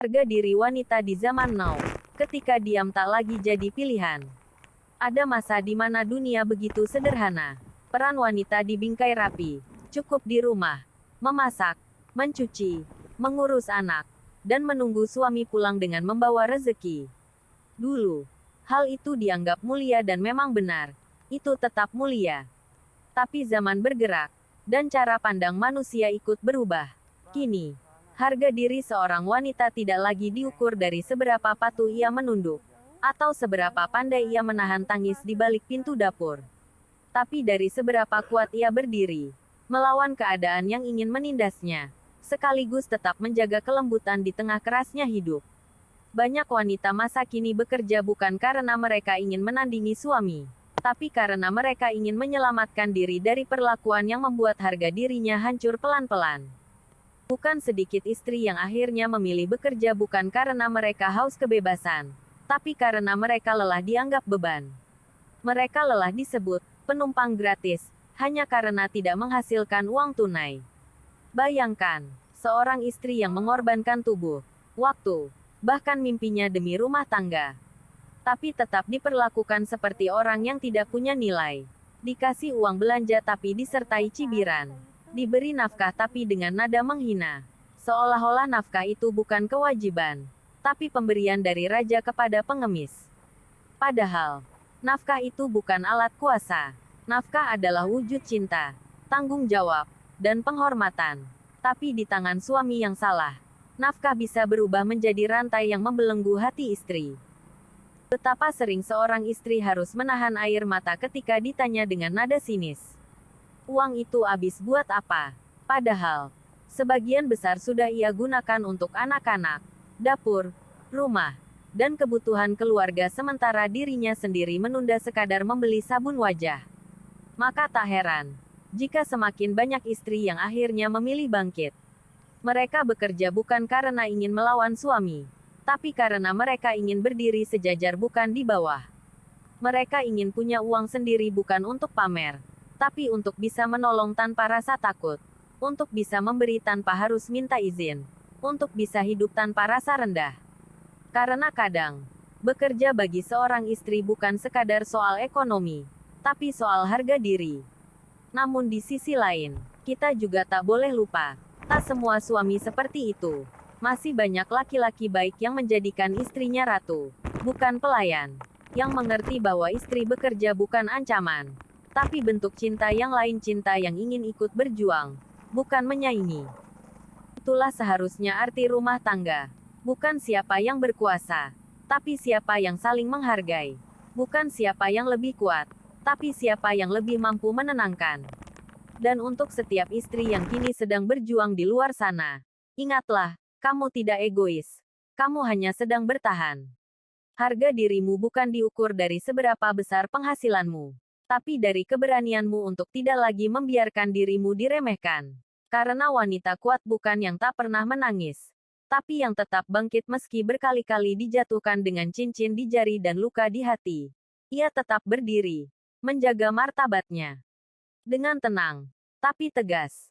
Harga diri wanita di zaman now, ketika diam tak lagi jadi pilihan. Ada masa di mana dunia begitu sederhana. Peran wanita dibingkai rapi, cukup di rumah, memasak, mencuci, mengurus anak, dan menunggu suami pulang dengan membawa rezeki. Dulu, hal itu dianggap mulia dan memang benar. Itu tetap mulia. Tapi zaman bergerak, dan cara pandang manusia ikut berubah. Kini, harga diri seorang wanita tidak lagi diukur dari seberapa patuh ia menunduk, atau seberapa pandai ia menahan tangis di balik pintu dapur. Tapi dari seberapa kuat ia berdiri, melawan keadaan yang ingin menindasnya, sekaligus tetap menjaga kelembutan di tengah kerasnya hidup. Banyak wanita masa kini bekerja bukan karena mereka ingin menandingi suami, tapi karena mereka ingin menyelamatkan diri dari perlakuan yang membuat harga dirinya hancur pelan-pelan. Bukan sedikit istri yang akhirnya memilih bekerja bukan karena mereka haus kebebasan, tapi karena mereka lelah dianggap beban. Mereka lelah disebut penumpang gratis, hanya karena tidak menghasilkan uang tunai. Bayangkan, seorang istri yang mengorbankan tubuh, waktu, bahkan mimpinya demi rumah tangga. Tapi tetap diperlakukan seperti orang yang tidak punya nilai. Dikasih uang belanja tapi disertai cibiran. Diberi nafkah tapi dengan nada menghina. Seolah-olah nafkah itu bukan kewajiban, tapi pemberian dari raja kepada pengemis. Padahal, nafkah itu bukan alat kuasa. Nafkah adalah wujud cinta, tanggung jawab, dan penghormatan. Tapi di tangan suami yang salah, nafkah bisa berubah menjadi rantai yang membelenggu hati istri. Betapa sering seorang istri harus menahan air mata ketika ditanya dengan nada sinis. Uang itu habis buat apa? Padahal, sebagian besar sudah ia gunakan untuk anak-anak, dapur, rumah, dan kebutuhan keluarga sementara dirinya sendiri menunda sekadar membeli sabun wajah. Maka tak heran, jika semakin banyak istri yang akhirnya memilih bangkit. Mereka bekerja bukan karena ingin melawan suami, tapi karena mereka ingin berdiri sejajar bukan di bawah. Mereka ingin punya uang sendiri bukan untuk pamer, tapi untuk bisa menolong tanpa rasa takut, untuk bisa memberi tanpa harus minta izin, untuk bisa hidup tanpa rasa rendah. Karena kadang, bekerja bagi seorang istri bukan sekadar soal ekonomi, tapi soal harga diri. Namun di sisi lain, kita juga tak boleh lupa, tak semua suami seperti itu. Masih banyak laki-laki baik yang menjadikan istrinya ratu, bukan pelayan, yang mengerti bahwa istri bekerja bukan ancaman, tapi bentuk cinta yang lain, cinta yang ingin ikut berjuang, bukan menyaingi. Itulah seharusnya arti rumah tangga. Bukan siapa yang berkuasa, tapi siapa yang saling menghargai. Bukan siapa yang lebih kuat, tapi siapa yang lebih mampu menenangkan. Dan untuk setiap istri yang kini sedang berjuang di luar sana, ingatlah, kamu tidak egois. Kamu hanya sedang bertahan. Harga dirimu bukan diukur dari seberapa besar penghasilanmu, tapi dari keberanianmu untuk tidak lagi membiarkan dirimu diremehkan. Karena wanita kuat bukan yang tak pernah menangis, tapi yang tetap bangkit meski berkali-kali dijatuhkan dengan cincin di jari dan luka di hati. Ia tetap berdiri, menjaga martabatnya. Dengan tenang, tapi tegas.